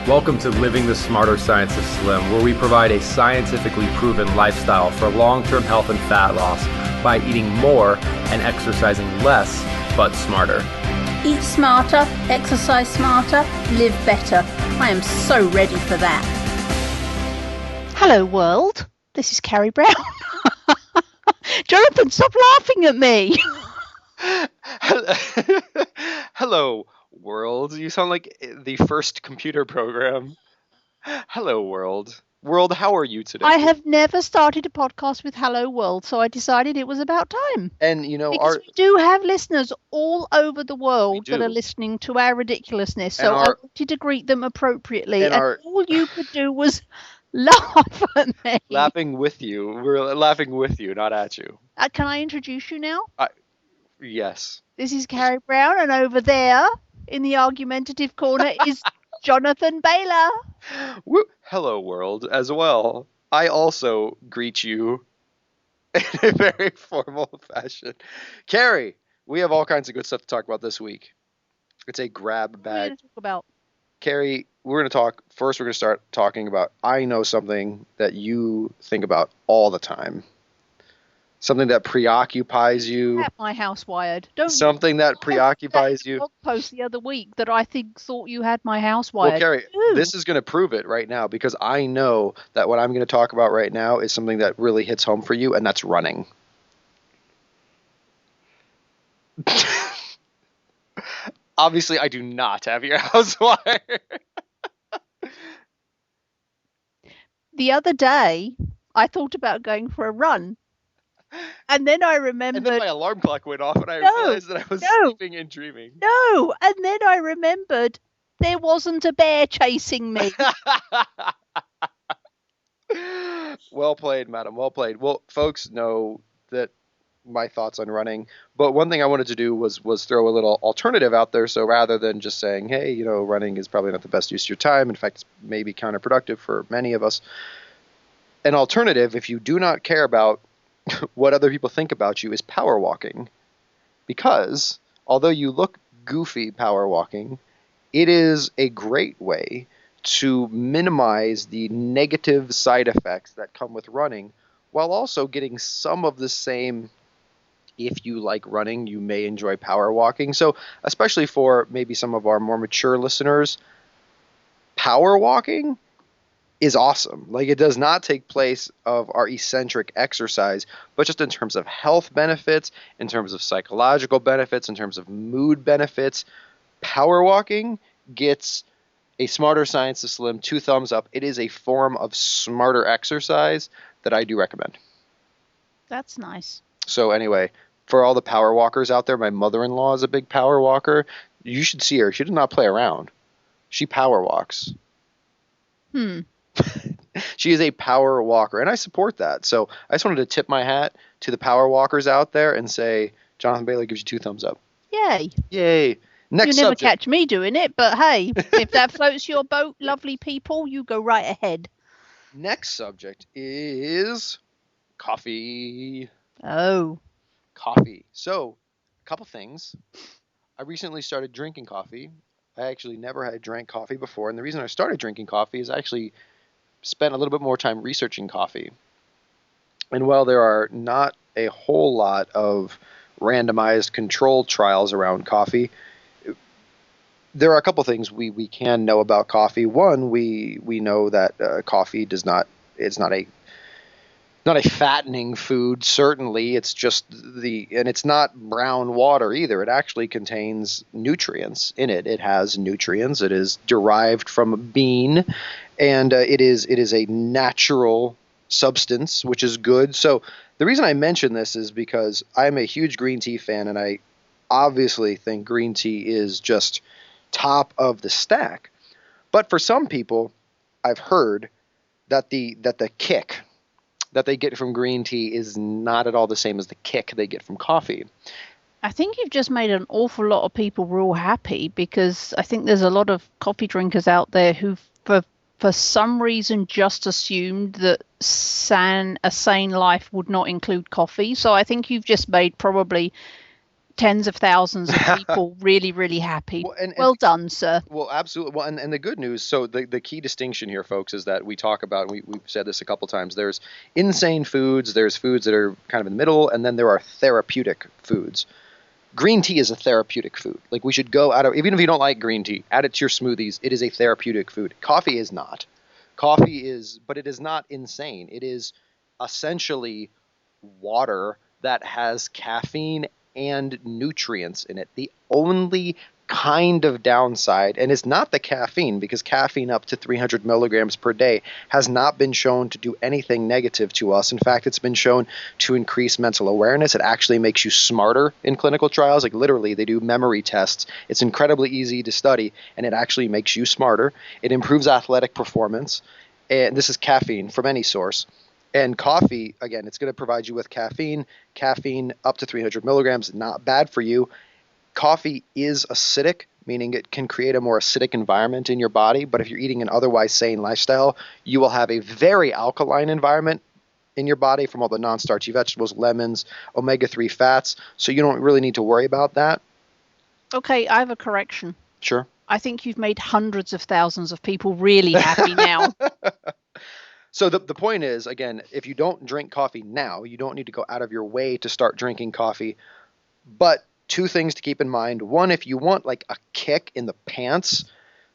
Welcome to Living the Smarter Science of Slim, where we provide a scientifically proven lifestyle for long-term health and fat loss by eating more and exercising less, but smarter. Eat smarter, exercise smarter, live better. I am so ready for that. Hello, world. This is Carrie Brown. Jonathan, stop laughing at me. Hello, world. You sound like the first computer program. Hello, world. World, how are you today? I have never started a podcast with Hello, world, so I decided it was about time. And, you know, because we do have listeners all over the world that are listening to our ridiculousness, so I wanted to greet them appropriately, and all you could do was laugh at me. Laughing with you. We're laughing with you, not at you. Can I introduce you now? Yes. This is Carrie Brown, and over there in the argumentative corner is Jonathan Bailor. Woo. Hello, world, as well. I also greet you in a very formal fashion. Carrie, we have all kinds of good stuff to talk about this week. It's a grab bag. What are we going to talk about? Carrie, we're going to start talking about, I know something that you think about all the time. Something that preoccupies you. At my house wired. Something that preoccupies you. Blog post the other week that I thought you had my house wired. Well, Carrie, this is going to prove it right now, because I know that what I'm going to talk about right now is something that really hits home for you, and that's running. Obviously, I do not have your house wired. The other day, I thought about going for a run. And then I remembered... And then my alarm clock went off, and I realized that I was sleeping and dreaming. No, and then I remembered there wasn't a bear chasing me. Well played, madam, well played. Well, folks know that my thoughts on running, but one thing I wanted to do was throw a little alternative out there. So rather than just saying, hey, you know, running is probably not the best use of your time, in fact, it's maybe counterproductive for many of us, an alternative, if you do not care about what other people think about you, is power walking. Because although you look goofy power walking, it is a great way to minimize the negative side effects that come with running, while also getting some of the same. If you like running, you may enjoy power walking. So especially for maybe some of our more mature listeners, power walking is awesome. Like, it does not take place of our eccentric exercise, but just in terms of health benefits, in terms of psychological benefits, in terms of mood benefits, power walking gets a Smarter Science of Slim 2 thumbs up. It is a form of smarter exercise that I do recommend. That's nice. So anyway, for all the power walkers out there, my mother-in-law is a big power walker. You should see her. She does not play around. She power walks. She is a power walker, and I support that. So I just wanted to tip my hat to the power walkers out there and say, Jonathan Bailor gives you 2 thumbs up. Yay. Yay. Next You'll never subject. catch me doing it, but hey, if that floats your boat, lovely people, you go right ahead. Next subject is coffee. Oh. Coffee. So, a couple things. I recently started drinking coffee. I actually never had drank coffee before, and the reason I started drinking coffee is I actually spent a little bit more time researching coffee. And while there are not a whole lot of randomized controlled trials around coffee, there are a couple things we can know about coffee. One, we know that coffee it's not a fattening food, certainly. It's just and it's not brown water either. It actually contains nutrients in it. It has nutrients. It is derived from a bean, and it is a natural substance, which is good. So the reason I mention this is because I'm a huge green tea fan, and I obviously think green tea is just top of the stack. But for some people, I've heard that the kick that they get from green tea is not at all the same as the kick they get from coffee. I think you've just made an awful lot of people real happy, because I think there's a lot of coffee drinkers out there who, for some reason, just assumed that a sane life would not include coffee. So I think you've just made probably tens of thousands of people really, really happy. Well done, sir. Well, absolutely. Well, and the good news, so the key distinction here, folks, is that we talk about, and we've said this a couple times, there's insane foods, there's foods that are kind of in the middle, and then there are therapeutic foods. Green tea is a therapeutic food. Like, we should go out of, even if you don't like green tea, add it to your smoothies. It is a therapeutic food. Coffee is not. Coffee is, but it is not insane. It is essentially water that has caffeine and nutrients in it. The only kind of downside, and it's not the caffeine, because caffeine up to 300 milligrams per day has not been shown to do anything negative to us. In fact, it's been shown to increase mental awareness. It actually makes you smarter in clinical trials. Like, literally, they do memory tests. It's incredibly easy to study, and it actually makes you smarter. It improves athletic performance, and this is caffeine from any source. And coffee, again, it's going to provide you with caffeine. Caffeine up to 300 milligrams, not bad for you. Coffee is acidic, meaning it can create a more acidic environment in your body. But if you're eating an otherwise sane lifestyle, you will have a very alkaline environment in your body from all the non-starchy vegetables, lemons, omega-3 fats. So you don't really need to worry about that. Okay, I have a correction. Sure. I think you've made hundreds of thousands of people really happy now. So the point is, again, if you don't drink coffee now, you don't need to go out of your way to start drinking coffee. But two things to keep in mind. One, if you want like a kick in the pants,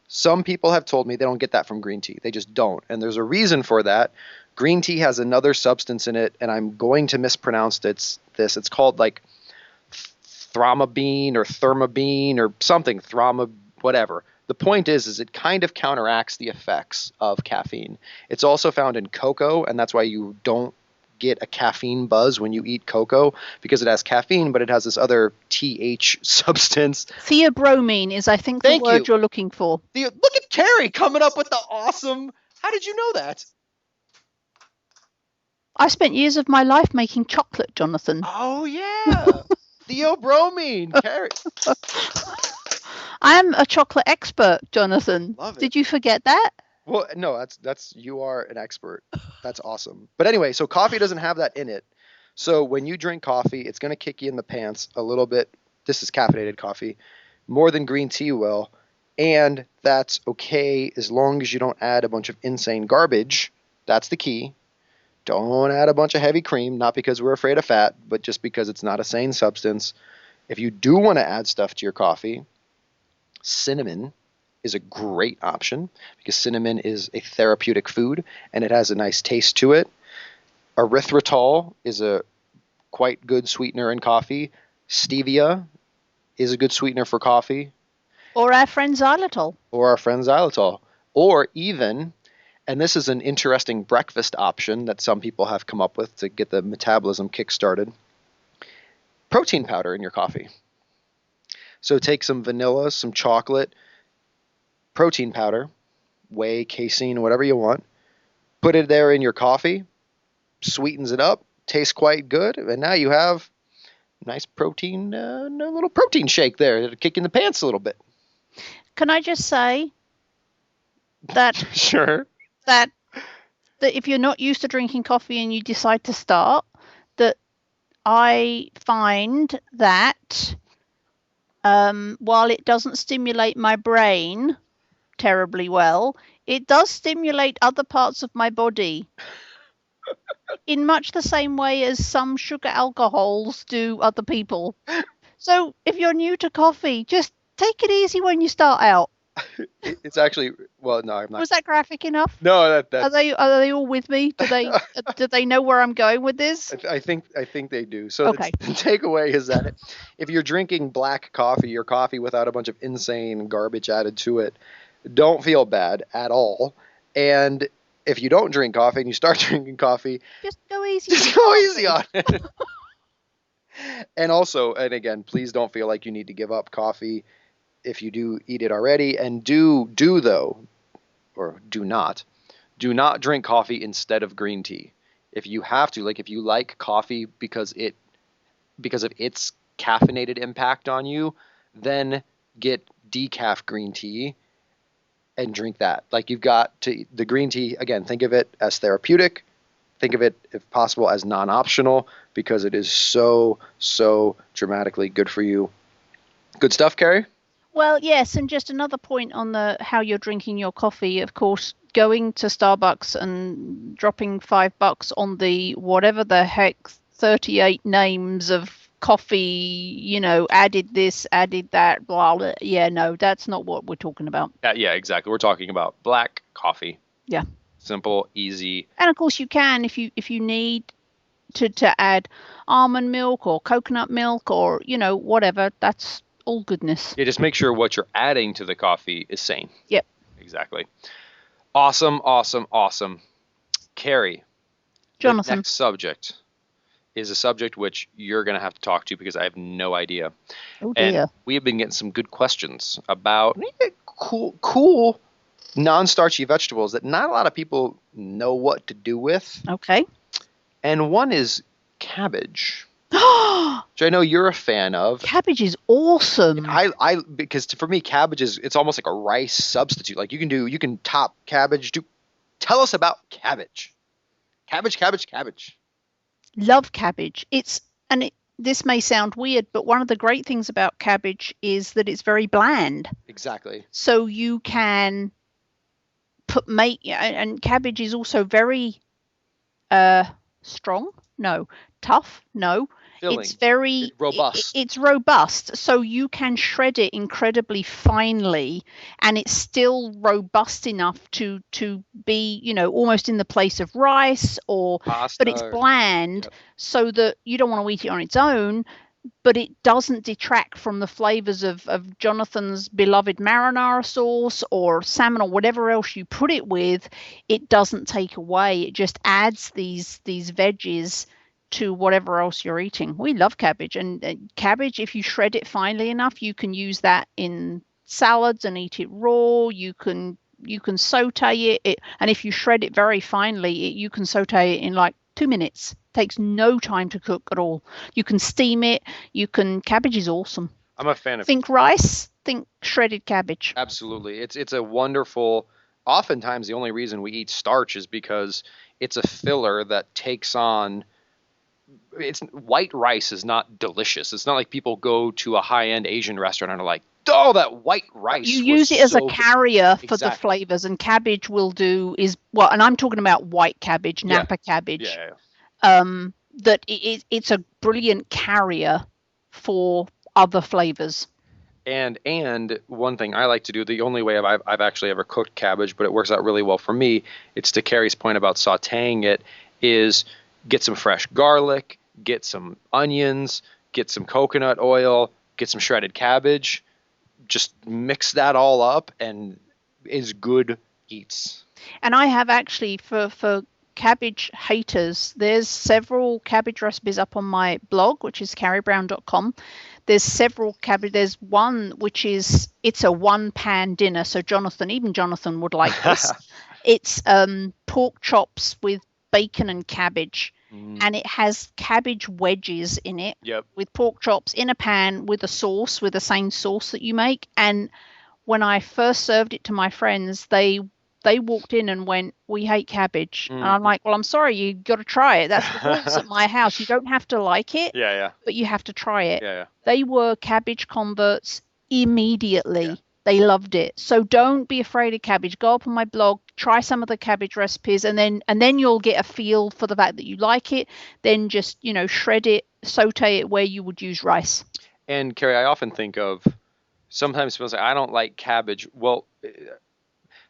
some people have told me they don't get that from green tea. They just don't. And there's a reason for that. Green tea has another substance in it, and I'm going to mispronounce this. It's called like thromabine or thermabine or something, whatever. The point is it kind of counteracts the effects of caffeine. It's also found in cocoa, and that's why you don't get a caffeine buzz when you eat cocoa, because it has caffeine, but it has this other TH substance. Theobromine is, I think, the word you're looking for. Look at Carrie coming up with the awesome. How did you know that? I spent years of my life making chocolate, Jonathan. Oh, yeah. Theobromine, Carrie. I am a chocolate expert, Jonathan. Love it. Did you forget that? Well, no, that's you are an expert. That's awesome. But anyway, so coffee doesn't have that in it. So when you drink coffee, it's going to kick you in the pants a little bit. This is caffeinated coffee, more than green tea will. And that's okay as long as you don't add a bunch of insane garbage. That's the key. Don't add a bunch of heavy cream, not because we're afraid of fat, but just because it's not a sane substance. If you do want to add stuff to your coffee, cinnamon is a great option because cinnamon is a therapeutic food and it has a nice taste to it. Erythritol is a quite good sweetener in coffee. Stevia is a good sweetener for coffee. Or our friend xylitol. Or even, and this is an interesting breakfast option that some people have come up with to get the metabolism kick-started, protein powder in your coffee. So take some vanilla, some chocolate, protein powder, whey, casein, whatever you want. Put it there in your coffee, sweetens it up, tastes quite good, and now you have nice protein, a little protein shake there that'll kick in the pants a little bit. Can I just say that sure that if you're not used to drinking coffee and you decide to start, that I find that while it doesn't stimulate my brain terribly well, it does stimulate other parts of my body in much the same way as some sugar alcohols do other people. So if you're new to coffee, just take it easy when you start out. It's actually, well, no, I'm not. Was that graphic enough? No, that. Are they all with me? Do they know where I'm going with this? I think they do. So okay. The takeaway is that if you're drinking black coffee or coffee without a bunch of insane garbage added to it, don't feel bad at all. And if you don't drink coffee and you start drinking coffee, just go easy. Just go easy on it. And also, and again, please don't feel like you need to give up coffee if you do eat it already. And do not drink coffee instead of green tea. If you have to, like if you like coffee because of its caffeinated impact on you, then get decaf green tea and drink that. Like you've got to, the green tea, again, think of it as therapeutic. Think of it, if possible, as non-optional. because it is so dramatically good for you. Good stuff, Carrie? Well, yes, and just another point on the how you're drinking your coffee. Of course, going to Starbucks and dropping $5 on the whatever the heck 38 names of coffee, added this, added that, blah, blah. Yeah, no, that's not what we're talking about. Yeah, exactly. We're talking about black coffee. Yeah. Simple, easy. And of course you can if you need to add almond milk or coconut milk or, whatever. That's all goodness. Yeah, just make sure what you're adding to the coffee is SANE. Yep. Exactly. Awesome. Carrie, Jonathan. the next subject is a subject which you're going to have to talk to because I have no idea. Oh, dear. And we have been getting some good questions about cool non-starchy vegetables that not a lot of people know what to do with. Okay. And one is cabbage. Which I know you're a fan of. Cabbage is awesome. Because for me, cabbage it's almost like a rice substitute. Like you can top cabbage. Tell us about cabbage. Cabbage. Love cabbage. This may sound weird, but one of the great things about cabbage is that it's very bland. Exactly. So you can and cabbage is also very strong. No. Tough. No. Filling. It's very robust. It's robust, so you can shred it incredibly finely, and it's still robust enough to be, almost in the place of rice or pasta, but it's bland, yep. So that you don't want to eat it on its own, but it doesn't detract from the flavors of Jonathan's beloved marinara sauce or salmon or whatever else you put it with. It doesn't take away. It just adds these veggies to whatever else you're eating. We love cabbage, and cabbage, if you shred it finely enough, you can use that in salads and eat it raw. You can saute it, and if you shred it very finely, you can saute it in like 2 minutes. Takes no time to cook at all. You can steam it. Cabbage is awesome. I'm a fan of. Think rice. Think shredded cabbage. Absolutely, it's a wonderful. Oftentimes, the only reason we eat starch is because it's a filler that takes on. White rice is not delicious. It's not like people go to a high-end Asian restaurant and are like, "Oh, that white rice." You use it as a carrier for exactly. the flavors, and cabbage and I'm talking about white cabbage, Napa cabbage. Yeah. That it's a brilliant carrier for other flavors. And one thing I like to do, the only way I've actually ever cooked cabbage, but it works out really well for me, it's to Carrie's point about sautéing it, is get some fresh garlic, get some onions, get some coconut oil, get some shredded cabbage, just mix that all up and is good eats. And I have actually, for cabbage haters, there's several cabbage recipes up on my blog, which is carriebrown.com. There's several cabbage. There's one which it's a one-pan dinner. So even Jonathan would like this. It's pork chops with bacon and cabbage, and it has cabbage wedges in it. Yep. With pork chops in a pan with a sauce, with the same sauce that you make. And when I first served it to my friends, they walked in and went, "We hate cabbage." And I'm like, "Well, I'm sorry, you got to try it. That's the rules at my house. You don't have to like it, but you have to try it." Yeah. They were cabbage converts immediately. Yeah. They loved it. So don't be afraid of cabbage. Go up on my blog, try some of the cabbage recipes, and then you'll get a feel for the fact that you like it. Then just, shred it, saute it where you would use rice. And Carrie, I often think of, sometimes people say, "I don't like cabbage." Well,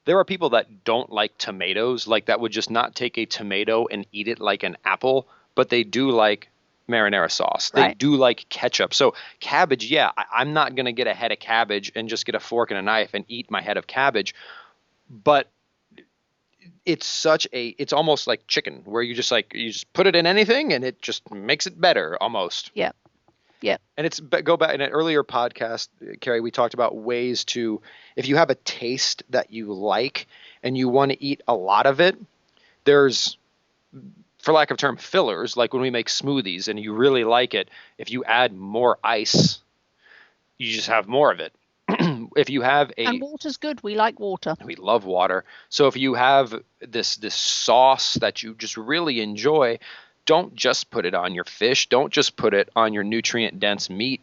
there are people that don't like tomatoes, like that would just not take a tomato and eat it like an apple, but they do like marinara sauce. They do like ketchup. So cabbage, I'm not going to get a head of cabbage and just get a fork and a knife and eat my head of cabbage. But it's it's almost like chicken, where you just put it in anything and it just makes it better almost. Yeah. Yeah. And go back in an earlier podcast, Carrie, we talked about ways to, if you have a taste that you like and you want to eat a lot of it, there's, for lack of term, fillers, like when we make smoothies and you really like it, if you add more ice, you just have more of it. If you have and water's good. We like water. We love water. So if you have this sauce that you just really enjoy, don't just put it on your fish. Don't just put it on your nutrient-dense meat.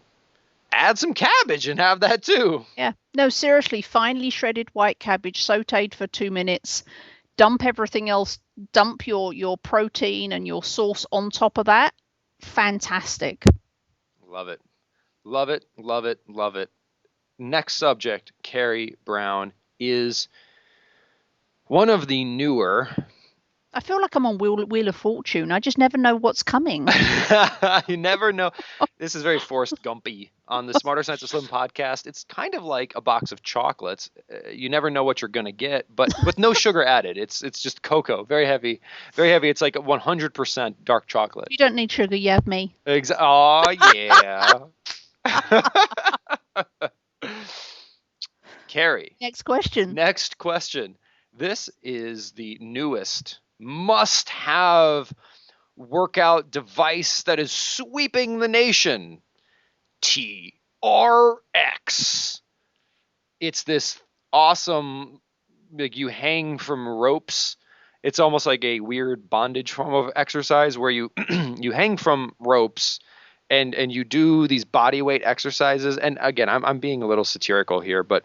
Add some cabbage and have that too. Yeah. No, seriously, finely shredded white cabbage, sauteed for 2 minutes. Dump everything else. Dump your protein and your sauce on top of that. Fantastic. Love it. Love it, love it, love it. Next subject, Carrie Brown, is one of the newer... I feel like I'm on Wheel of Fortune. I just never know what's coming. You never know. This is very Forrest Gumpy on the Smarter Science of Slim podcast. It's kind of like a box of chocolates. You never know what you're going to get, but with no sugar added. It's just cocoa, very heavy, very heavy. It's like 100% dark chocolate. You don't need sugar. You have me. Oh, yeah. Carrie. Next question. Next question. This is the newest must-have workout device that is sweeping the nation. TRX. It's this awesome, like you hang from ropes. It's almost like a weird bondage form of exercise where you you hang from ropes and you do these body weight exercises. And again, I'm being a little satirical here, but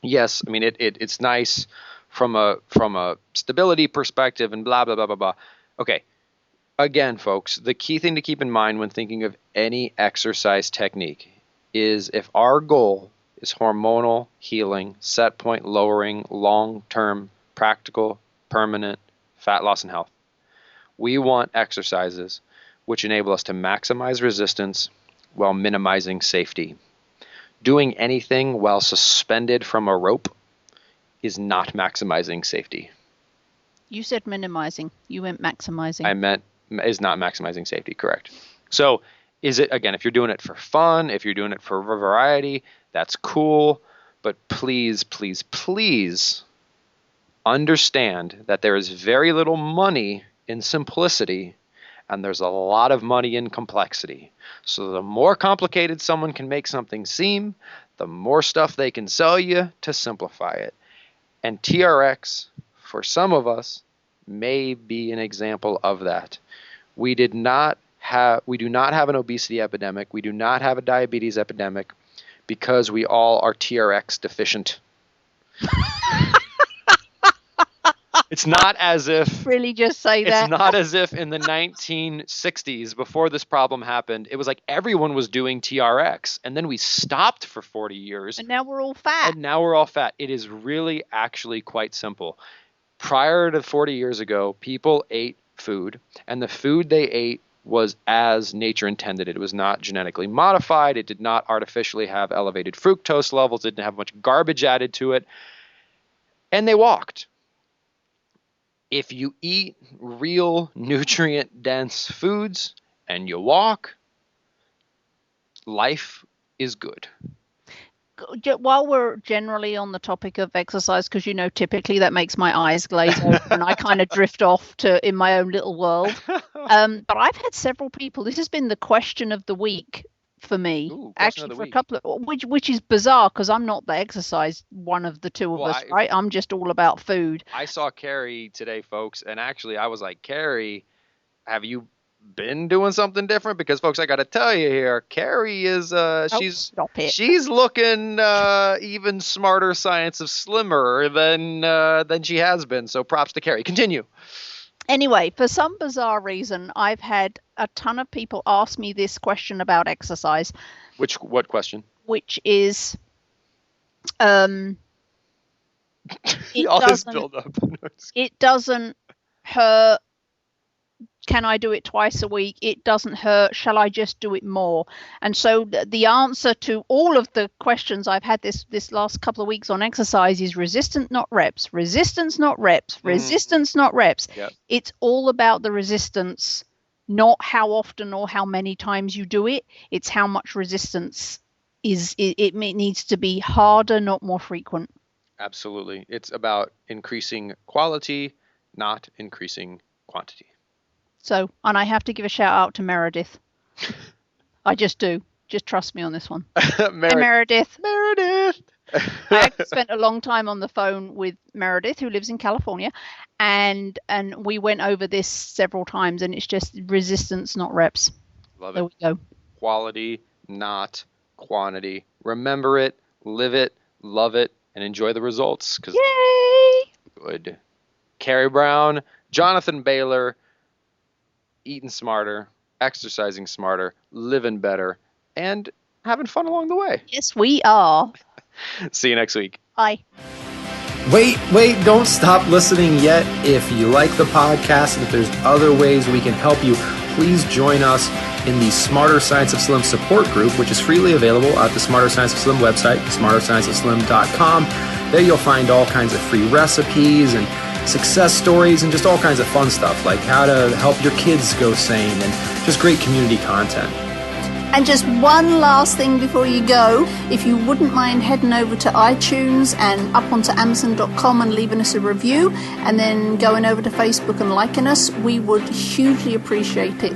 yes, I mean it's nice from a stability perspective and blah blah blah blah blah. Okay. Again, folks, the key thing to keep in mind when thinking of any exercise technique is if our goal is hormonal healing, set point lowering, long-term, practical, permanent fat loss and health, we want exercises which enable us to maximize resistance while minimizing safety. Doing anything while suspended from a rope is not maximizing safety. You said minimizing. You went maximizing. I meant is not maximizing safety, correct. So is it, again, if you're doing it for fun, if you're doing it for variety, that's cool. But please, please, please understand that there is very little money in simplicity and there's a lot of money in complexity. So the more complicated someone can make something seem, the more stuff they can sell you to simplify it. And TRX, for some of us, may be an example of that. We do not have an obesity epidemic. We do not have a diabetes epidemic because we all are TRX deficient. It's not as if really just say that. It's not as if in the 1960s, before this problem happened, it was like everyone was doing TRX, and then we stopped for 40 years. And now we're all fat. It is really actually quite simple. Prior to 40 years ago, people ate food, and the food they ate was as nature intended. It was not genetically modified. It did not artificially have elevated fructose levels. It didn't have much garbage added to it. And they walked. If you eat real nutrient-dense foods and you walk, life is good. While we're generally on the topic of exercise, because typically that makes my eyes glaze over and I kind of drift off to in my own little world. But I've had several people. This has been the question of the week for me. Actually, for a couple of which is bizarre because I'm not the exercise one of the two of us, right? I'm just all about food. I saw Carrie today, folks, and actually I was like, Carrie, have you been doing something different? Because folks, I got to tell you here, Carrie is she's looking even smarter science of slimmer than she has been. So props to Carrie. Continue. Anyway, for some bizarre reason, I've had a ton of people ask me this question about exercise. What question? Which is, it doesn't hurt. Can I do it twice a week? It doesn't hurt. Shall I just do it more? And so the answer to all of the questions I've had this last couple of weeks on exercise is resistance, not reps. Resistance, not reps. Resistance, not reps. Yep. It's all about the resistance, not how often or how many times you do it. It's how much resistance it needs to be harder, not more frequent. Absolutely. It's about increasing quality, not increasing quantity. So, and I have to give a shout out to Meredith. I just do. Just trust me on this one. Hey, Meredith. Meredith. fact, spent a long time on the phone with Meredith, who lives in California, and we went over this several times, and it's just resistance, not reps. Love There it. we go. Quality, not quantity. Remember it, live it, love it, and enjoy the results. 'Cause Yay! good. Carrie Brown, Jonathan Bailor, eating smarter, exercising smarter, living better, and having fun along the way. Yes, we are. See you next week. Bye. Wait, don't stop listening yet. If you like the podcast and if there's other ways we can help you, please join us in the Smarter Science of Slim support group, which is freely available at the Smarter Science of Slim website, smarterscienceofslim.com. There you'll find all kinds of free recipes and success stories and just all kinds of fun stuff, like how to help your kids go sane and just great community content. And just one last thing before you go, if you wouldn't mind heading over to iTunes and up onto Amazon.com and leaving us a review, and then going over to Facebook and liking us, we would hugely appreciate it.